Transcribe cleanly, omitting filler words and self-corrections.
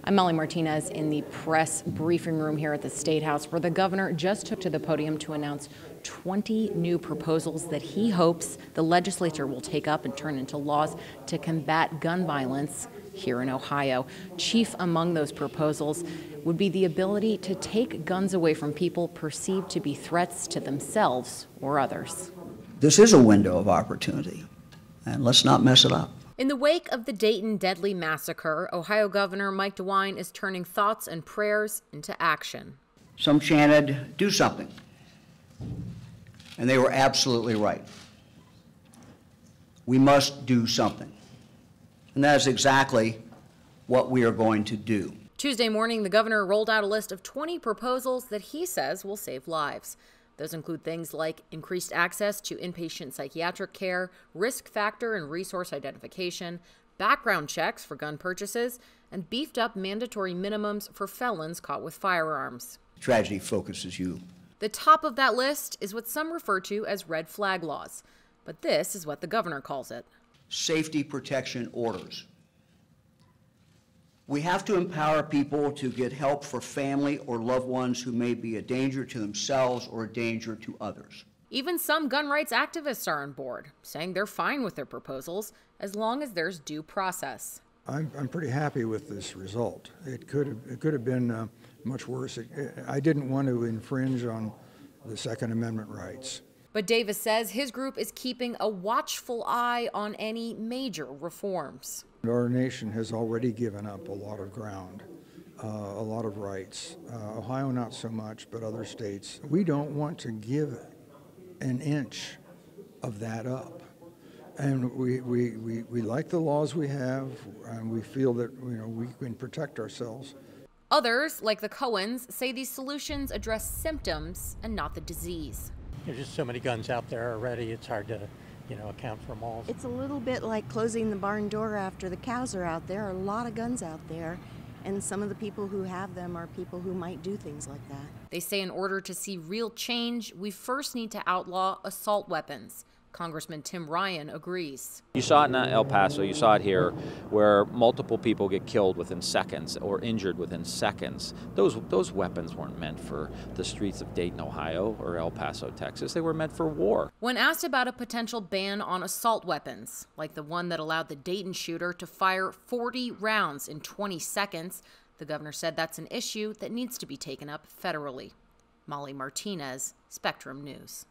I'm Molly Martinez in the press briefing room here at the State House, where the governor just took to the podium to announce 20 new proposals that he hopes the legislature will take up and turn into laws to combat gun violence here in Ohio. Chief among those proposals would be the ability to take guns away from people perceived to be threats to themselves or others. This is a window of opportunity, and let's not mess it up. In the wake of the Dayton deadly massacre, Ohio Governor Mike Dewine is turning thoughts and prayers into action. Some chanted, "Do something," and they were absolutely right. We must do something, and that is exactly what we are going to do. Tuesday morning, the governor rolled out a list of 20 proposals that he says will save lives. Those include things like increased access to inpatient psychiatric care, risk factor and resource identification, background checks for gun purchases, and beefed up mandatory minimums for felons caught with firearms. Tragedy focuses you. The top of that list is what some refer to as red flag laws, but this is what the governor calls it: safety protection orders. We have to empower people to get help for family or loved ones who may be a danger to themselves or a danger to others. Even some gun rights activists are on board, saying they're fine with their proposals as long as there's due process. I'm pretty happy with this result. It could have been much worse. I didn't want to infringe on the Second Amendment rights. But Davis says his group is keeping a watchful eye on any major reforms. Our nation has already given up a lot of ground, a lot of rights. Ohio not so much, but other states. We don't want to give an inch of that up. And we like the laws we have, and we feel that we can protect ourselves. Others, like the Cohens, say these solutions address symptoms and not the disease. There's just so many guns out there already, it's hard to account for them all. It's a little bit like closing the barn door after the cows are out. There are a lot of guns out there, and some of the people who have them are people who might do things like that. They say in order to see real change, we first need to outlaw assault weapons. Congressman Tim Ryan agrees. You saw it in El Paso, you saw it here, where multiple people get killed within seconds or injured within seconds. Those weapons weren't meant for the streets of Dayton, Ohio or El Paso, Texas. They were meant for war. When asked about a potential ban on assault weapons, like the one that allowed the Dayton shooter to fire 40 rounds in 20 seconds, the governor said that's an issue that needs to be taken up federally. Molly Martinez, Spectrum News.